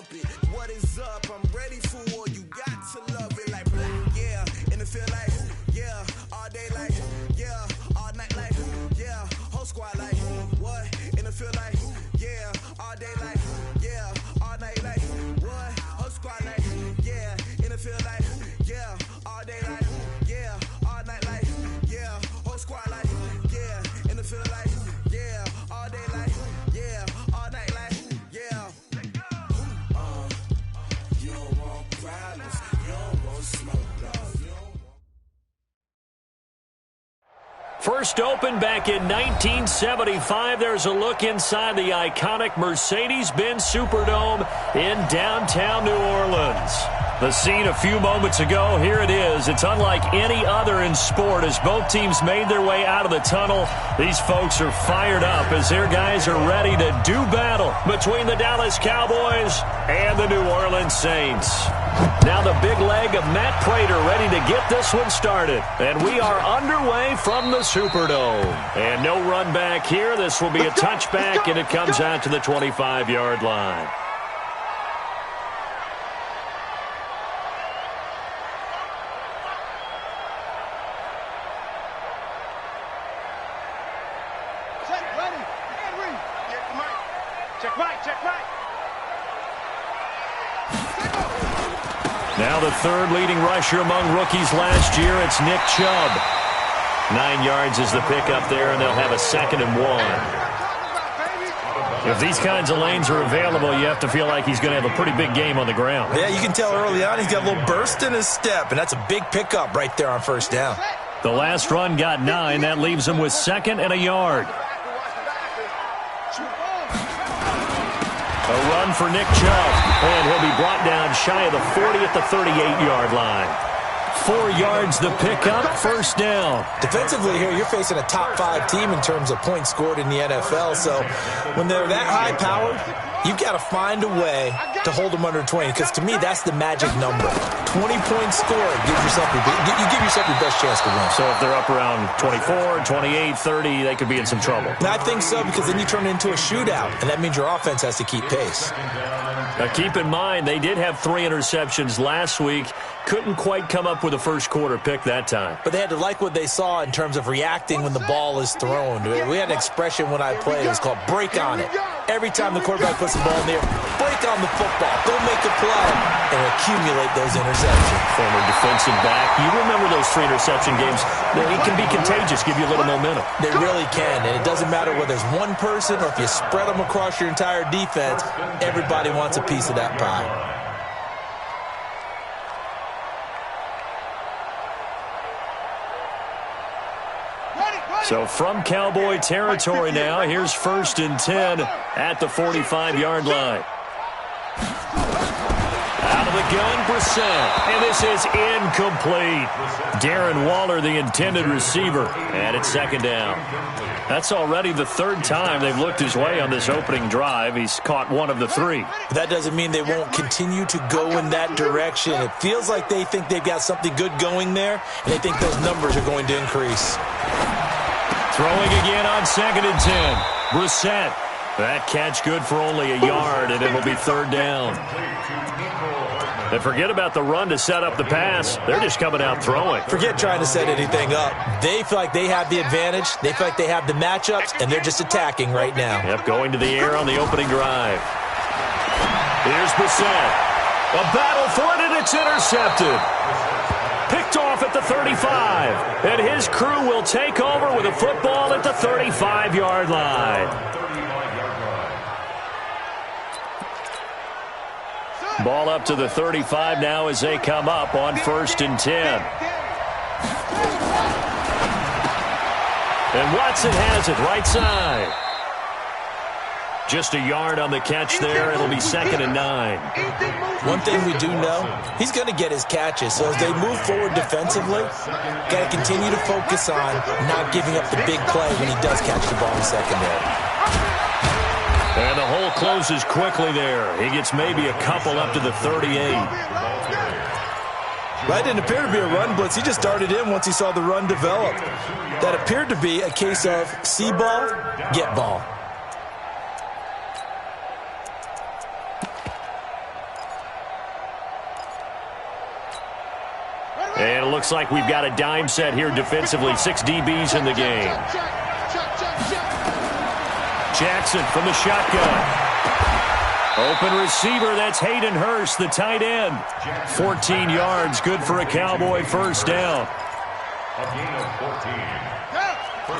bump it. What is up? I'm ready for war. You got to love it like, yeah. In the field like, yeah. All day like, yeah. All night like, yeah. Whole squad like, what? In the field like, yeah. All day like, yeah. All night like, what? Whole squad like, yeah. In the field like, yeah. All day like, yeah. All night like, yeah. Whole squad like, yeah. In the field like, yeah. All day like, yeah. All night like, yeah. You don't want problems. You don't want smoke, dog. First opened back in 1975. There's a look inside the iconic Mercedes-Benz Superdome in downtown New Orleans. The scene a few moments ago, here it is. It's unlike any other in sport as both teams made their way out of the tunnel. These folks are fired up as their guys are ready to do battle between the Dallas Cowboys and the New Orleans Saints. Now the big leg of Matt Prater ready to get this one started. And we are underway from the Superdome. And no run back here. This will be a touchback, and it comes out to the 25-yard line. Now the third leading rusher among rookies last year, it's Nick Chubb. 9 yards is the pickup there, and they'll have a 2nd and 1. If these kinds of lanes are available, you have to feel like he's going to have a pretty big game on the ground. Yeah, you can tell early on he's got a little burst in his step, and that's a big pickup right there on first down. The last run got 9. That leaves him with 2nd and a yard. A run for Nick Chubb, and he'll be brought down shy of the 40 at the 38-yard line. 4 yards the pickup, first down. Defensively here, you're facing a top-5 team in terms of points scored in the NFL, so when they're that high-powered, you've got to find a way to hold them under 20, because to me, that's the magic number. 20 points scored, you give yourself your best chance to win. So if they're up around 24, 28, 30, they could be in some trouble. And I think so, because then you turn it into a shootout, and that means your offense has to keep pace. Now keep in mind, they did have 3 interceptions last week. Couldn't quite come up with a first quarter pick that time. But they had to like what they saw in terms of reacting when the ball is thrown. We had an expression when I played. It was called break on it. Every time the quarterback puts the ball in there, break on the football. Go make a play and accumulate those interceptions. Former defensive back. You remember those 3 interception games. It can be contagious, give you a little momentum. They really can, and it doesn't matter whether it's one person or if you spread them across your entire defense, everybody wants a piece of that pie. So from Cowboy territory now, here's 1st and 10 at the 45-yard line. Out of the gun, Brissett, and this is incomplete. Darren Waller, the intended receiver, and it's 2nd down. That's already the 3rd time they've looked his way on this opening drive. He's caught 1 of the 3. That doesn't mean they won't continue to go in that direction. It feels like they think they've got something good going there, and they think those numbers are going to increase. Throwing again on 2nd and 10. Brissett. That catch good for only a yard, and it'll be 3rd down. And forget about the run to set up the pass. They're just coming out throwing. Forget trying to set anything up. They feel like they have the advantage. They feel like they have the matchups, and they're just attacking right now. Yep, going to the air on the opening drive. Here's Brissett. A battle for it, and it's intercepted. Picked off at the 35. And his crew will take over with a football at the 35-yard line. Ball up to the 35 now as they come up on 1st and 10. And Watson has it right side. Just a yard on the catch there. It'll be 2nd and 9. One thing we do know, he's going to get his catches. So as they move forward defensively, got to continue to focus on not giving up the big play when he does catch the ball in secondary. And the hole closes quickly there. He gets maybe a couple up to the 38. That didn't appear to be a run blitz. He just darted in once he saw the run develop. That appeared to be a case of see ball, get ball. And it looks like we've got a dime set here defensively. 6 DBs in the game. Jackson from the shotgun. Open receiver, that's Hayden Hurst, the tight end. 14 yards, good for a Cowboy first down.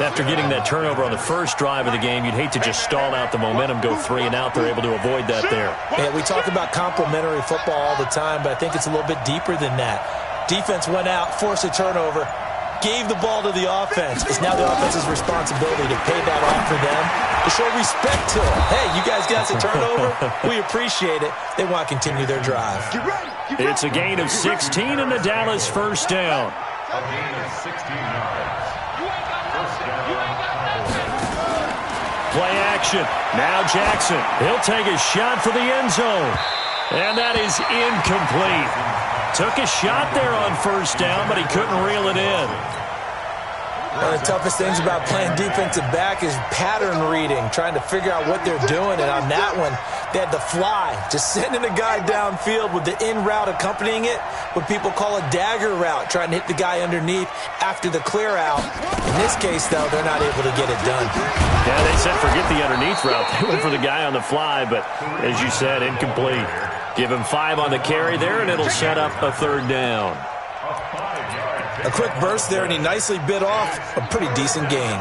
After getting that turnover on the first drive of the game, you'd hate to just stall out the momentum, go 3 and out. They're able to avoid that there. Yeah, we talk about complementary football all the time, but I think it's a little bit deeper than that. Defense went out, forced a turnover, gave the ball to the offense. It's now the offense's responsibility to pay that off for them, to show respect to them. Hey, you guys got the turnover? We appreciate it. They want to continue their drive. It's a gain of 16 and the Dallas first down. A gain of 16 yards. Play action. Now Jackson. He'll take a shot for the end zone. And that is incomplete. Took a shot there on first down, but he couldn't reel it in. One of the toughest things about playing defensive back is pattern reading, trying to figure out what they're doing. And on that one, they had the fly, just sending a guy downfield with the in route accompanying it, what people call a dagger route, trying to hit the guy underneath after the clear out. In this case, though, they're not able to get it done. Yeah, they said forget the underneath route. They went for the guy on the fly, but as you said, incomplete. Give him 5 on the carry there, and it'll set up a third down. A quick burst there, and he nicely bit off a pretty decent gain.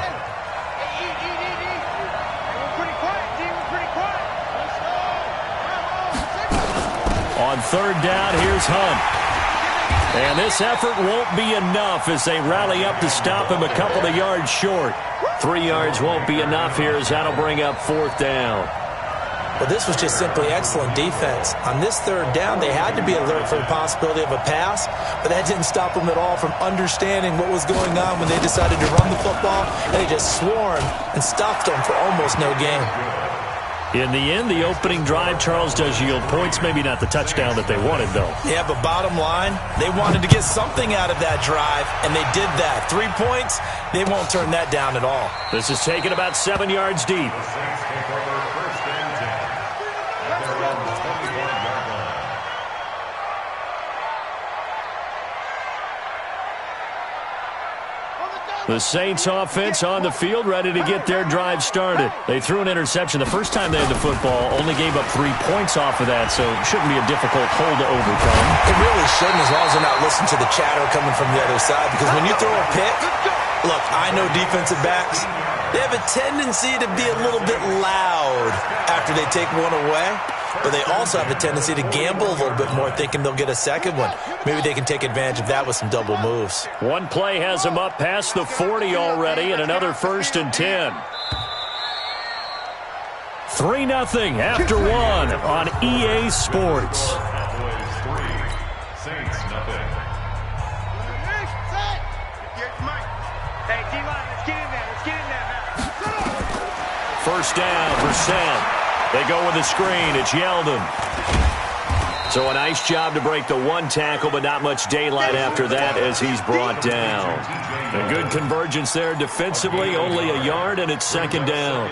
On third down, here's Hunt. And this effort won't be enough as they rally up to stop him a couple of yards short. 3 yards won't be enough here as that'll bring up fourth down. Well, this was just simply excellent defense. On this third down, they had to be alert for the possibility of a pass, but that didn't stop them at all from understanding what was going on when they decided to run the football, and they just swarmed and stuffed them for almost no gain. In the end, the opening drive, Charles, does yield points. Maybe not the touchdown that they wanted, though. Yeah, but bottom line, they wanted to get something out of that drive, and they did that. 3 points, they won't turn that down at all. This is taken about 7 yards deep. The Saints offense on the field, ready to get their drive started. They threw an interception the first time they had the football, only gave up 3 points off of that, so it shouldn't be a difficult hole to overcome. It really shouldn't, as long as they're not listening to the chatter coming from the other side, because when you throw a pick, look, I know defensive backs, they have a tendency to be a little bit loud after they take one away, but they also have a tendency to gamble a little bit more, thinking they'll get a second one. Maybe they can take advantage of that with some double moves. One play has them up past the 40 already, and another 1st and 10. 3-0 after 1 on EA Sports. First down, Brissett. They go with a screen. It's Yeldon. So a nice job to break the one tackle, but not much daylight after that as he's brought down. A good convergence there defensively, only a yard, and it's second down.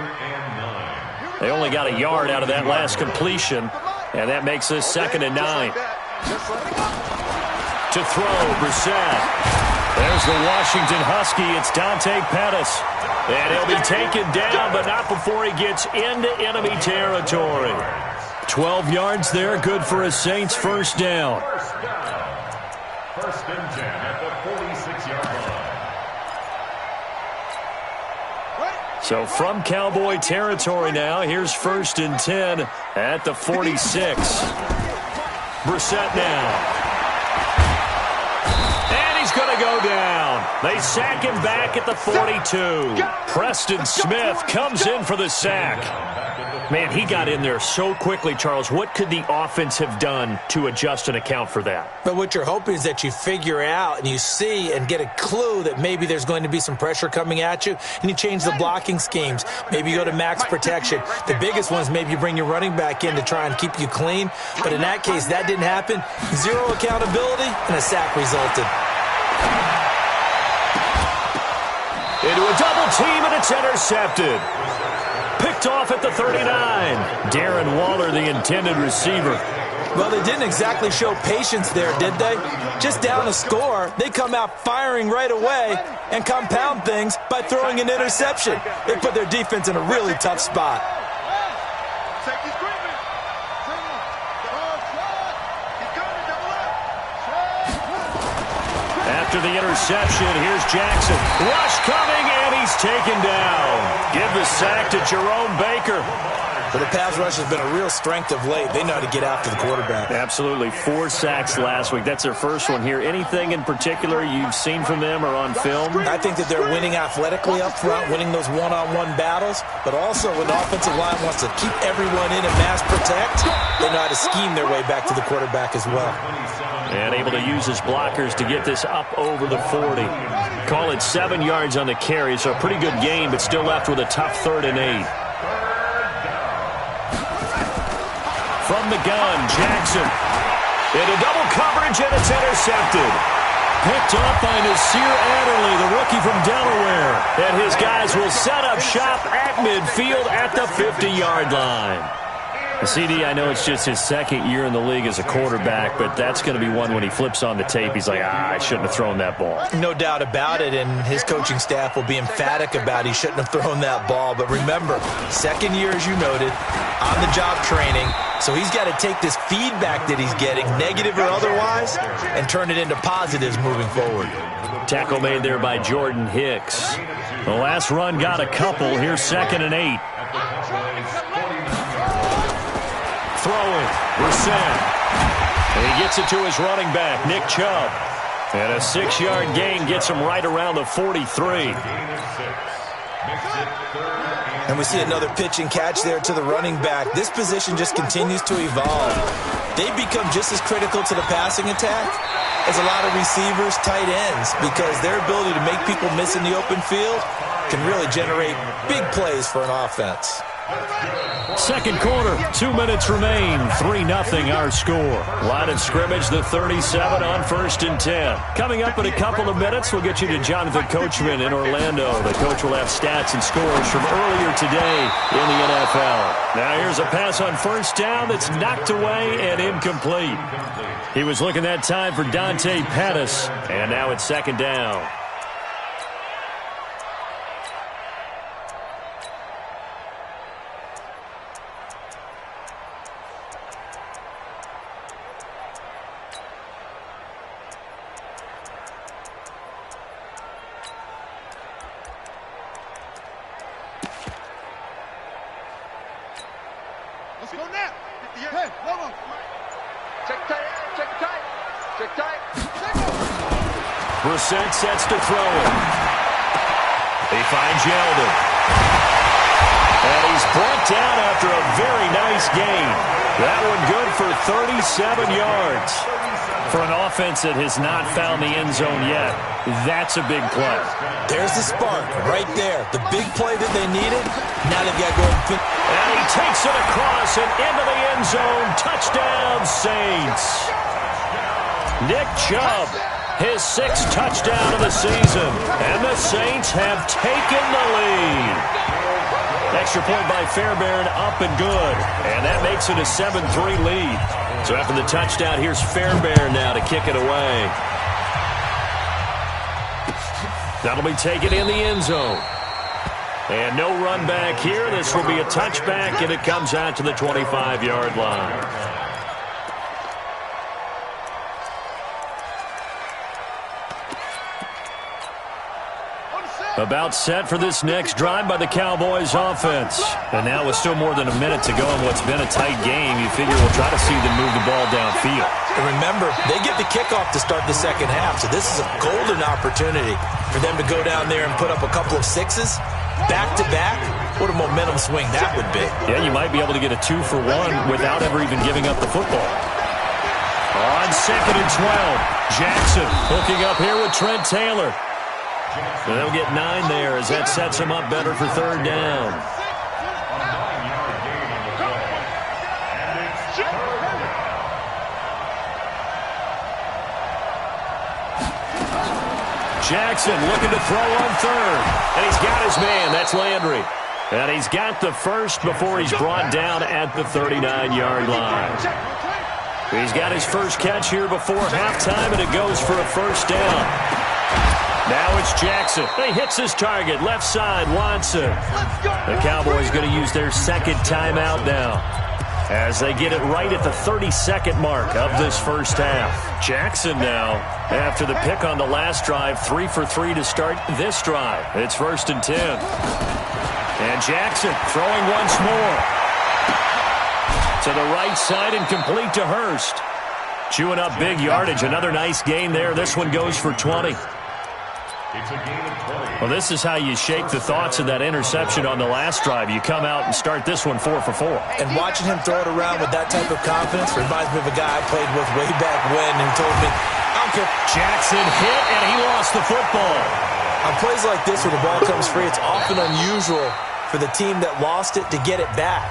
They only got a yard out of that last completion, and that makes this 2nd and 9. To throw, Brissett. There's the Washington Husky. It's Dante Pettis. And he'll be taken down, but not before he gets into enemy territory. 12 yards there, good for a Saints first down. First and 10 at the 46-yard line. So from Cowboy territory now, here's 1st and 10 at the 46. Brissett now. Going to go down. They sack him back at the 42. Preston Smith comes in for the sack. Man, he got in there so quickly, Charles. What could the offense have done to adjust and account for that? But what you're hoping is that you figure out and you see and get a clue that maybe there's going to be some pressure coming at you, and you change the blocking schemes. Maybe you go to max protection. The biggest one is maybe you bring your running back in to try and keep you clean. But in that case, that didn't happen. 0 accountability, and a sack resulted. Into a double team, and it's intercepted. Picked off at the 39. Darren Waller, the intended receiver. Well, they didn't exactly show patience there, did they? Just down a score, they come out firing right away and compound things by throwing an interception. They put their defense in a really tough spot. After the interception, here's Jackson. Rush coming, and he's taken down. Give the sack to Jerome Baker. But the pass rush has been a real strength of late. They know how to get after the quarterback. Absolutely. 4 sacks last week. That's their first one here. Anything in particular you've seen from them or on film? I think that they're winning athletically up front, winning those one-on-one battles, but also when the offensive line wants to keep everyone in and mass protect, they know how to scheme their way back to the quarterback as well. And able to use his blockers to get this up over the 40. Call it 7 yards on the carry, so a pretty good game, but still left with a tough 3rd and 8. From the gun, Jackson. Into double coverage, and it's intercepted. Picked up by Nasir Adderley, the rookie from Delaware. And his guys will set up shop at midfield at the 50-yard line. CD, I know it's just his 2nd year in the league as a quarterback, but that's going to be one when he flips on the tape. He's like, I shouldn't have thrown that ball. No doubt about it, and his coaching staff will be emphatic about he shouldn't have thrown that ball. But remember, 2nd year, as you noted, on-the-job training, so he's got to take this feedback that he's getting, negative or otherwise, and turn it into positives moving forward. Tackle made there by Jordan Hicks. The last run got a couple. Here's 2nd and 8. Throwing, Brissett. And he gets it to his running back, Nick Chubb. And a 6-yard gain gets him right around the 43. And we see another pitch and catch there to the running back. This position just continues to evolve. They become just as critical to the passing attack as a lot of receivers, tight ends, because their ability to make people miss in the open field can really generate big plays for an offense. 2nd quarter, 2 minutes remain, 3-0 our score. Line of scrimmage, the 37 on 1st and 10. Coming up in a couple of minutes, we'll get you to Jonathan Coachman in Orlando. The coach will have stats and scores from earlier today in the NFL. Now here's a pass on 1st down that's knocked away and incomplete. He was looking that time for Dante Pettis, and now it's 2nd down. Let's go now. Hey, come on. Check tight. Check tight. Check tight. Brissett sets to throw it. He finds Yeldon. And he's brought down after a very nice gain. That one good for 37 yards. For an offense that has not found the end zone yet, that's a big play. There's the spark right there. The big play that they needed. Now they've got to go and And he takes it across and into the end zone. Touchdown, Saints. Nick Chubb, his 6th touchdown of the season. And the Saints have taken the lead. Extra point by Fairbairn, up and good. And that makes it a 7-3 lead. So after the touchdown, here's Fairbairn now to kick it away. That'll be taken in the end zone. And no run back here. This will be a touchback, and it comes out to the 25-yard line. About set for this next drive by the Cowboys offense. And now with still more than a minute to go in what's been a tight game, you figure we'll try to see them move the ball downfield. And remember, they get the kickoff to start the 2nd half, so this is a golden opportunity for them to go down there and put up a couple of 6s back-to-back. What a momentum swing that would be. Yeah, you might be able to get a 2-for-1 without ever even giving up the football. On 2nd and 12, Jackson hooking up here with Trent Taylor. So they'll get 9 there as that sets him up better for 3rd down. Jackson looking to throw on 3rd. And he's got his man. That's Landry. And he's got the first before he's brought down at the 39-yard line. He's got his first catch here before halftime, and it goes for a first down. Now it's Jackson. He hits his target. Left side, Watson. The Cowboys going to use their second timeout now, as they get it right at the 30-second mark of this first half. Jackson now, after the pick on the last drive, 3 for 3 to start this drive. It's 1st and 10. And Jackson throwing once more. To the right side and complete to Hurst. Chewing up big yardage. Another nice gain there. This one goes for 20. Well, this is how you shake the thoughts of that interception on the last drive. You come out and start this one 4 for 4. And watching him throw it around with that type of confidence reminds me of a guy I played with way back when who told me, I don't care. Jackson hit, and he lost the football. On plays like this where the ball comes free, it's often unusual for the team that lost it to get it back.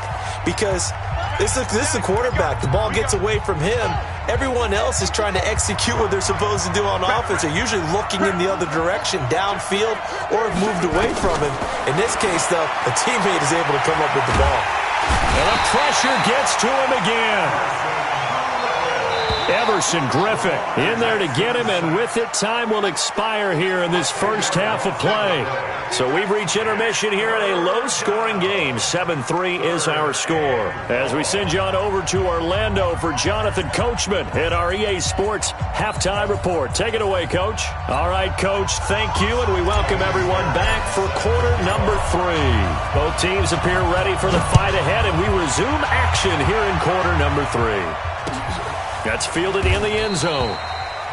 Because this is a quarterback. The ball gets away from him. Everyone else is trying to execute what they're supposed to do on offense. They're usually looking in the other direction, downfield, or have moved away from him. In this case, though, a teammate is able to come up with the ball. And the pressure gets to him again. Everson Griffin in there to get him, and with it, time will expire here in this first half of play. So we've reached intermission here in a low-scoring game. 7-3 is our score. As we send you on over to Orlando for Jonathan Coachman in our EA Sports Halftime Report. Take it away, Coach. All right, Coach, thank you, and we welcome everyone back for quarter number 3. Both teams appear ready for the fight ahead, and we resume action here in quarter number 3. That's fielded in the end zone.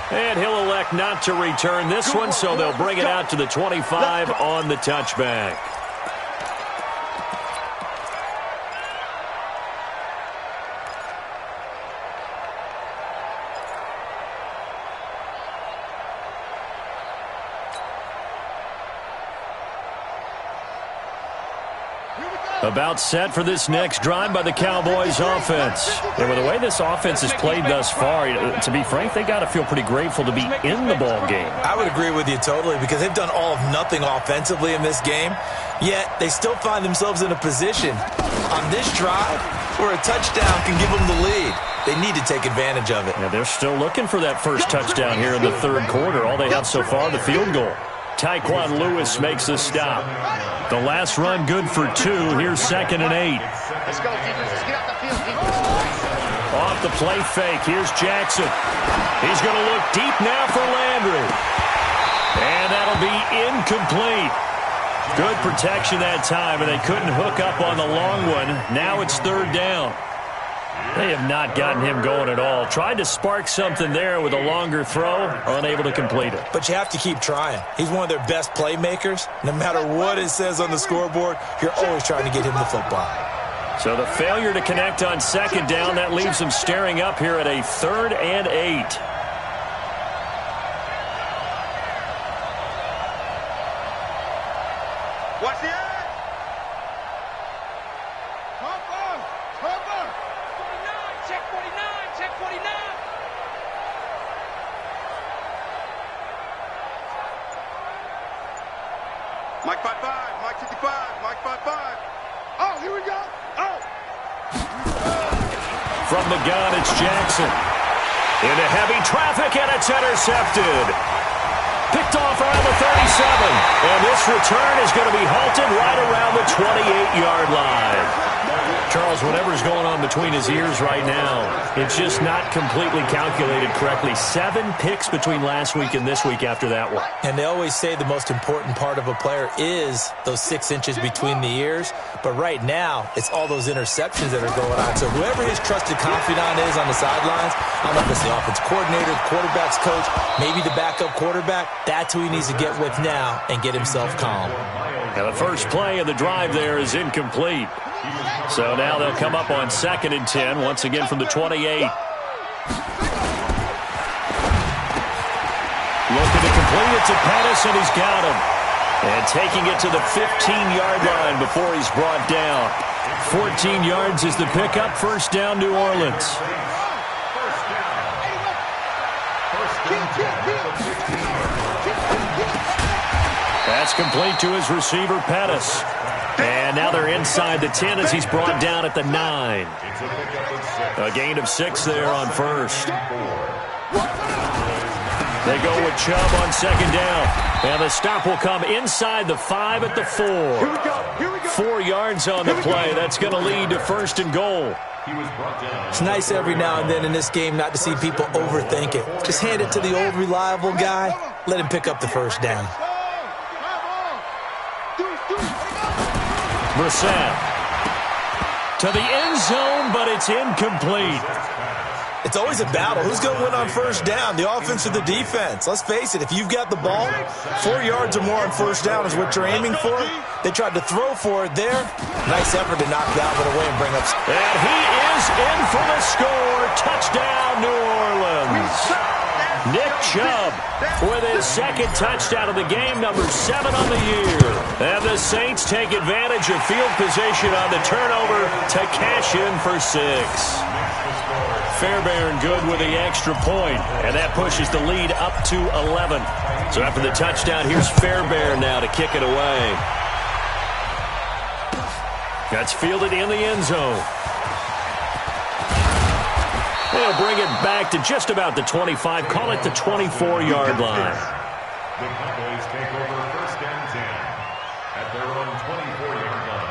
And he'll elect not to return this one, so they'll bring it out to the 25 on the touchback. About set for this next drive by the Cowboys offense. And with the way this offense has played thus far, to be frank, they got to feel pretty grateful to be in the ball game. I would agree with you totally, because they've done all of nothing offensively in this game, yet they still find themselves in a position on this drive where a touchdown can give them the lead. They need to take advantage of it. Yeah, they're still looking for that first touchdown here in the third quarter. All they have so far, the field goal. Tyquan Lewis makes a stop. The last run good for 2. Here's 2nd and 8. Let's go, defense. Let's get out the field, defense. Off the play fake. Here's Jackson. He's going to look deep now for Landry. And that'll be incomplete. Good protection that time, and they couldn't hook up on the long one. Now it's 3rd down. They have not gotten him going at all. Tried to spark something there with a longer throw, unable to complete it. But you have to keep trying. He's one of their best playmakers. No matter what it says on the scoreboard, you're always trying to get him the football. So the failure to connect on 2nd down, that leaves them staring up here at a 3rd and 8. Watch the end. Mike 5-5, Mike 55, Mike 5-5. Oh, here we go. Oh. From the gun, it's Jackson. Into heavy traffic, and it's intercepted. Picked off around the 37. And this return is going to be halted right around the 28-yard line. Charles, whatever's going on between his ears right now, it's just not completely calculated correctly. 7 picks between last week and this week after that one. And they always say the most important part of a player is those 6 inches between the ears. But right now, it's all those interceptions that are going on. So whoever his trusted confidant is on the sidelines, I don't know if it's the offense coordinator, the quarterback's coach, maybe the backup quarterback, that's who he needs to get with now and get himself calm. Now the first play of the drive there is incomplete. So now they'll come up on 2nd and 10, once again from the 28. Looking to complete it to Pettis, and he's got him. And taking it to the 15-yard line before he's brought down. 14 yards is the pickup. 1st down, New Orleans. That's complete to his receiver, Pettis. And now they're inside the 10 as he's brought down at the 9. A gain of 6 there on first. They go with Chubb on second down. And the stop will come inside the 5 at the 4. 4 yards on the play. That's going to lead to first and goal. It's nice every now and then in this game not to see people overthink it. Just hand it to the old reliable guy. Let him pick up the first down. Brissett to the end zone, but it's incomplete. It's always a battle. Who's going to win on first down, the offense or the defense? Let's face it, if you've got the ball, 4 yards or more on first down is what you're aiming for. They tried to throw for it there. Nice effort to knock that one away and bring up. And he is in for the score. Touchdown, New Orleans. Nick Chubb with his second touchdown of the game, number 7 on the year. And the Saints take advantage of field position on the turnover to cash in for 6. Fairbairn good with the extra point, and that pushes the lead up to 11. So after the touchdown, here's Fairbairn now to kick it away. That's fielded in the end zone. They'll bring it back to just about the 25. Call it the 24-yard line. The Cowboys take over first and 10 at their own 24-yard line.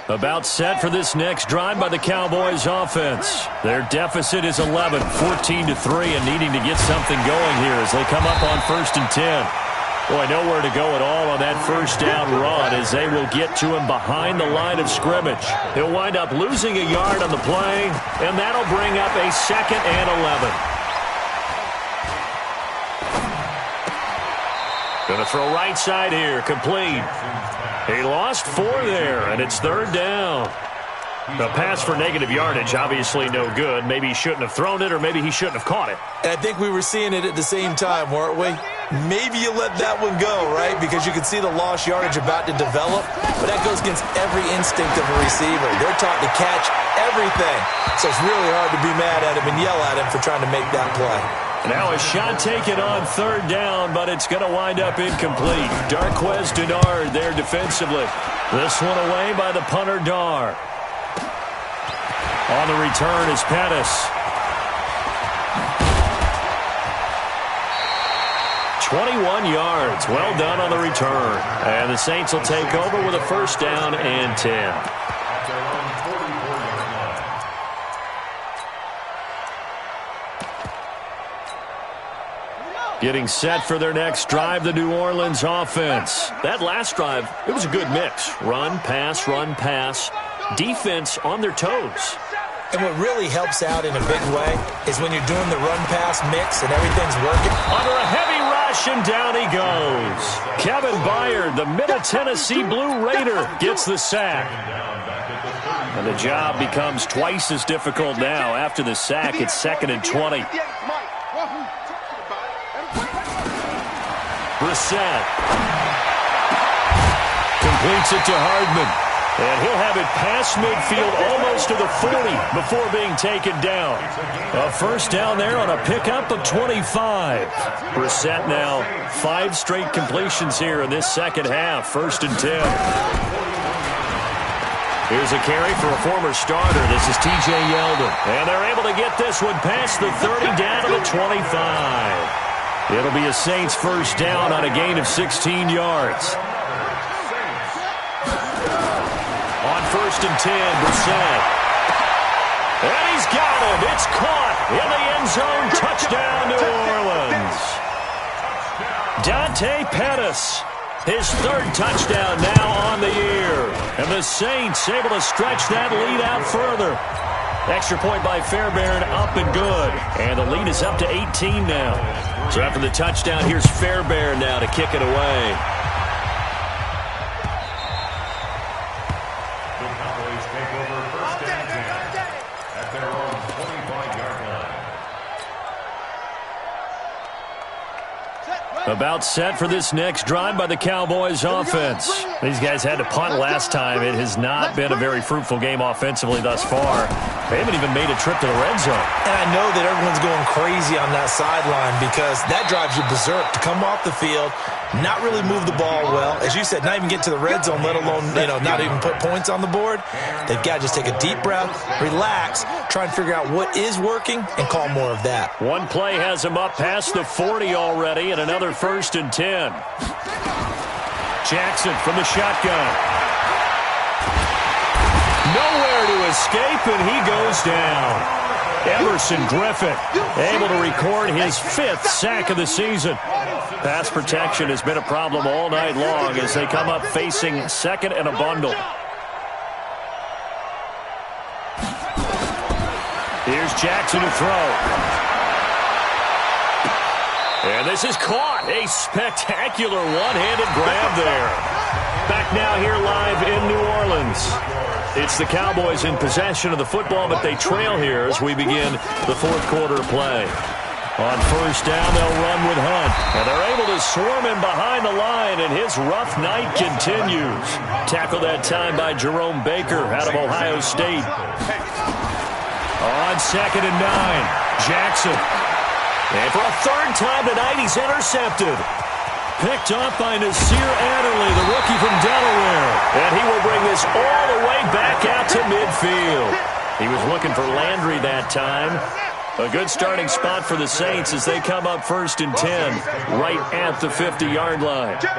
About set for this next drive by the Cowboys offense. Their deficit is 11, 14-3, and needing to get something going here as they come up on first and 10. Boy, nowhere to go at all on that first down run as they will get to him behind the line of scrimmage. He'll wind up losing a yard on the play, and that'll bring up a 2nd and 11. Gonna throw right side here, complete. He lost 4 there, and it's 3rd down. The pass for negative yardage, obviously no good. Maybe he shouldn't have thrown it, or maybe he shouldn't have caught it. And I think we were seeing it at the same time, weren't we? Maybe you let that one go, right? Because you can see the lost yardage about to develop, but that goes against every instinct of a receiver. They're taught to catch everything, so it's really hard to be mad at him and yell at him for trying to make that play. Now a shot taken on 3rd down, but it's going to wind up incomplete. Darquez Denard there defensively. This one away by the punter Dar. On the return is Pettis. 21 yards. Well done on the return. And the Saints will take over with a first down and 10. Getting set for their next drive, the New Orleans offense. That last drive, it was a good mix. Run, pass, defense on their toes. And what really helps out in a big way is when you're doing the run-pass mix and everything's working. Under a heavy rush, and down he goes. Kevin Byard, the Middle Tennessee Blue Raider, gets the sack. And the job becomes twice as difficult now. After the sack, it's 2nd and 20. Brissett completes it to Hardman, and he'll have it past midfield almost to the 40 before being taken down. A first down there on a pickup of 25. Brissett now 5 straight completions here in this second half. 1st and 10. Here's a carry for a former starter. This is T.J. Yeldon, and they're able to get this one past the 30 down to the 25. It'll be a Saints first down on a gain of 16 yards. On 1st and 10, Brissett. And he's got it. It's caught in the end zone. Touchdown, New Orleans. Dante Pettis, his 3rd touchdown now on the year. And the Saints able to stretch that lead out further. Extra point by Fairbairn, up and good. And the lead is up to 18 now. So after the touchdown, here's Fairbairn now to kick it away. The Cowboys take over first and 10 at their own 25-yard line. About set for this next drive by the Cowboys offense. These guys had to punt last time. It has not been a very fruitful game offensively thus far. They haven't even made a trip to the red zone. And I know that everyone's going crazy on that sideline because that drives you berserk to come off the field, not really move the ball well. As you said, not even get to the red zone, let alone, not even put points on the board. They've got to just take a deep breath, relax, try and figure out what is working, and call more of that. One play has him up past the 40 already, and another 1st and 10. Jackson from the shotgun. Nowhere to escape, and he goes down. Emerson Griffin able to record his 5th sack of the season. Pass protection has been a problem all night long as they come up facing 2nd and a bundle. Here's Jackson to throw. And this is caught. A spectacular one-handed grab there. Back now here live in New Orleans. It's the Cowboys in possession of the football, but they trail here as we begin the 4th quarter play. On 1st down, they'll run with Hunt. And they're able to swarm him behind the line, and his rough night continues. Tackled that time by Jerome Baker out of Ohio State. On 2nd and 9, Jackson. And for a 3rd time tonight, he's intercepted. Picked off by Nasir Adderley, the rookie from Delaware. And he will bring this all the way back out to midfield. He was looking for Landry that time. A good starting spot for the Saints as they come up 1st and 10, right at the 50-yard line. Check.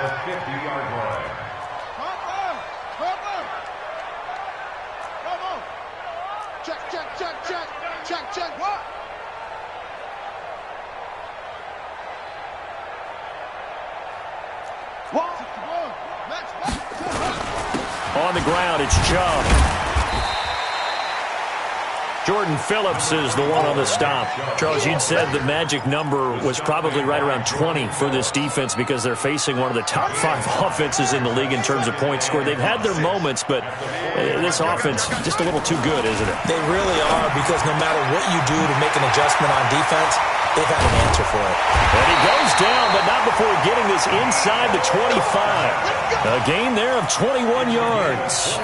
What? On the ground, it's Chubb. Jordan Phillips is the one on the stop. Charles, you'd said the magic number was probably right around 20 for this defense because they're facing one of the top 5 offenses in the league in terms of points scored. They've had their moments, but this offense just a little too good, isn't it? They really are because no matter what you do to make an adjustment on defense, they've had an answer for it. And he goes down, but not before getting this inside the 25. A gain there of 21 yards.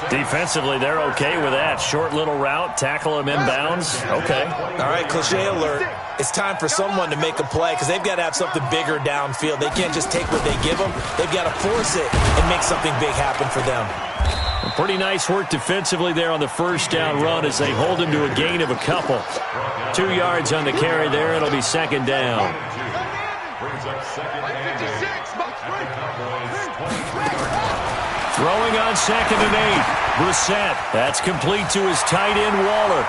Defensively, they're okay with that. Short little route, tackle him inbounds. Okay. All right, cliche alert. It's time for someone to make a play because they've got to have something bigger downfield. They can't just take what they give them. They've got to force it and make something big happen for them. Pretty nice work defensively there on the 1st down run as they hold him to a gain of a couple. 2 yards on the carry there. It'll be 2nd down. Throwing on 2nd and 8. Brissett. That's complete to his tight end, Waller.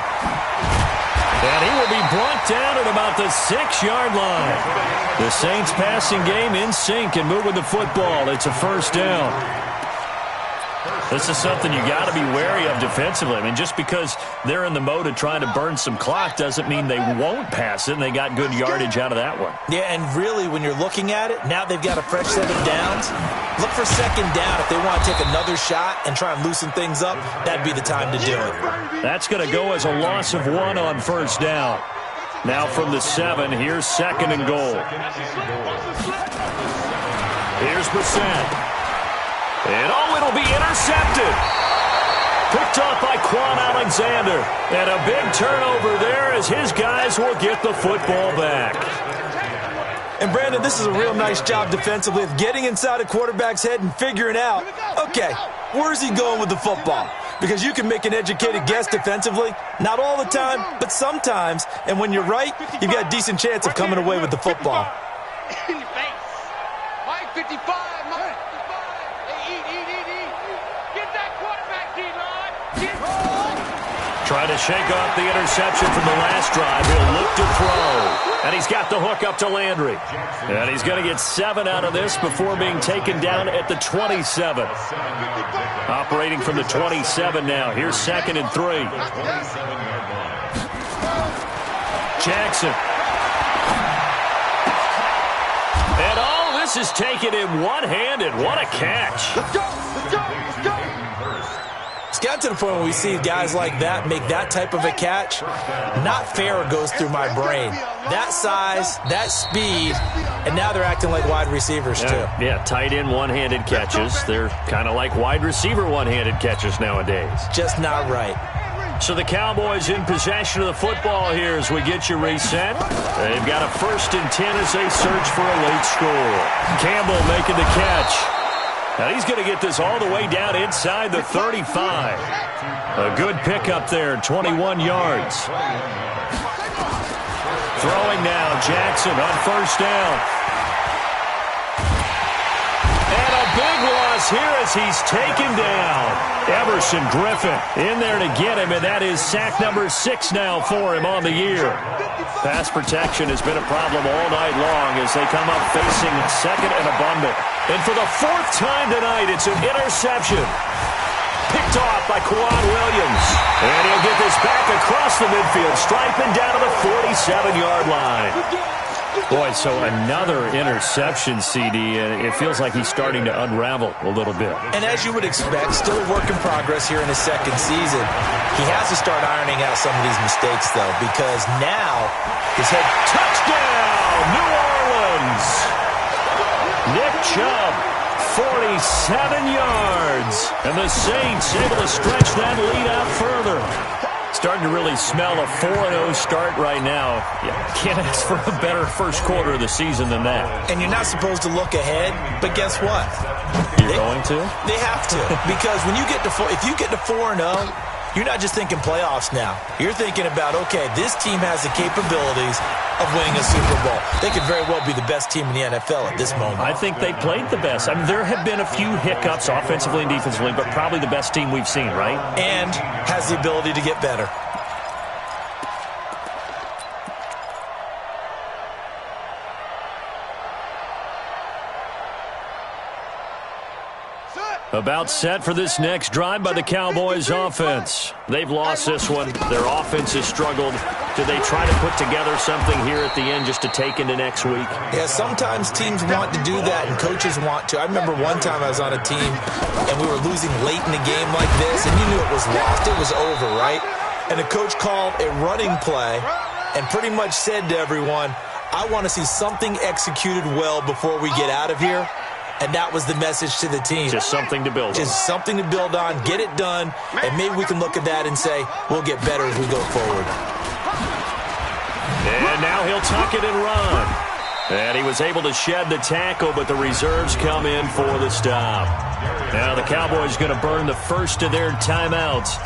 And he will be brought down at about the 6-yard line. The Saints passing game in sync and moving the football. It's a 1st down. This is something you got to be wary of defensively. I mean, just because they're in the mode of trying to burn some clock doesn't mean they won't pass it, and they got good yardage out of that one. Yeah, and really, when you're looking at it, now they've got a fresh set of downs. Look for 2nd down. If they want to take another shot and try and loosen things up, that'd be the time to do it. That's going to go as a loss of 1 on 1st down. Now from the 7, here's 2nd and goal. Here's Brissett. And it'll be intercepted. Picked off by Quan Alexander. And a big turnover there as his guys will get the football back. And Brandon, this is a real nice job defensively of getting inside a quarterback's head and figuring out, okay, where's he going with the football? Because you can make an educated guess defensively, not all the time, but sometimes. And when you're right, you've got a decent chance of coming away with the football. Mike 55. Trying to shake off the interception from the last drive. He'll look to throw. And he's got the hook up to Landry. And he's going to get 7 out of this before being taken down at the 27. Operating from the 27 now. Here's 2nd and 3. Jackson. And all this is taken in one-handed. What a catch. Let's go. It's gotten to the point where we see guys like that make that type of a catch. Not fair goes through my brain. That size, that speed, and now they're acting like wide receivers too. Yeah, tight end one-handed catches. They're kind of like wide receiver one-handed catches nowadays. Just not right. So the Cowboys in possession of the football here as we get you reset. They've got a 1st and 10 as they search for a late score. Campbell making the catch. Now he's going to get this all the way down inside the 35. A good pickup there, 21 yards. Throwing now, Jackson on 1st down. And a big loss here as he's taken down. Everson Griffin in there to get him, and that is sack number 6 now for him on the year. Pass protection has been a problem all night long as they come up facing 2nd and abundant. And for the 4th time tonight, it's an interception. Picked off by Quan Williams. And he'll get this back across the midfield, striping down to the 47-yard line. Boy, so another interception, CD, and it feels like he's starting to unravel a little bit. And as you would expect, still a work in progress here in his 2nd season. He has to start ironing out some of these mistakes, though, because now his head... Touchdown, New Orleans! Nick Chubb, 47 yards. And the Saints able to stretch that lead out further. Starting to really smell a 4-0 start right now. You can't ask for a better first quarter of the season than that. And you're not supposed to look ahead, but guess what? You're going to? They have to. Because when you get to if you get to 4-0, you're not just thinking playoffs now. You're thinking about, okay, this team has the capabilities of winning a Super Bowl. They could very well be the best team in the NFL at this moment. I think they played the best. I mean, there have been a few hiccups offensively and defensively, but probably the best team we've seen, right? And has the ability to get better. About set for this next drive by the Cowboys offense. They've lost this one. Their offense has struggled. Do they try to put together something here at the end just to take into next week? Yeah, sometimes teams want to do that and coaches want to. I remember one time I was on a team and we were losing late in the game like this and you knew it was lost. It was over, right? And the coach called a running play and pretty much said to everyone, I want to see something executed well before we get out of here. And that was the message to the team. Just something to build on. Just something to build on, get it done, and maybe we can look at that and say, we'll get better as we go forward. And now he'll tuck it and run. And he was able to shed the tackle, but the reserves come in for the stop. Now the Cowboys going to burn the first of their timeouts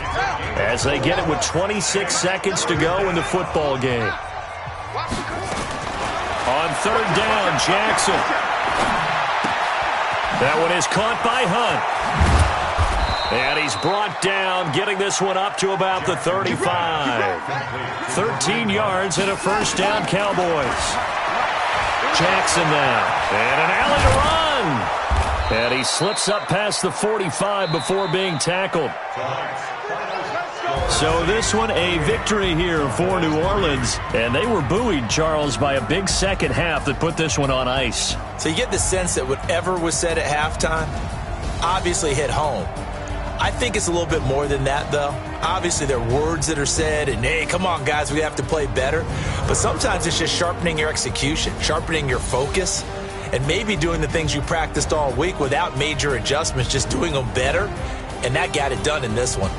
as they get it with 26 seconds to go in the football game. On 3rd down, Jackson. That one is caught by Hunt. And he's brought down, getting this one up to about the 35. 13 yards and a 1st down, Cowboys. Jackson now. And an alley to run. And he slips up past the 45 before being tackled. So this one a victory here for New Orleans. And they were buoyed, Charles, by a big second half that put this one on ice. So you get the sense that whatever was said at halftime obviously hit home. I think it's a little bit more than that, though. Obviously, there are words that are said, and, hey, come on, guys, we have to play better. But sometimes it's just sharpening your execution, sharpening your focus, and maybe doing the things you practiced all week without major adjustments, just doing them better. And that got it done in this one.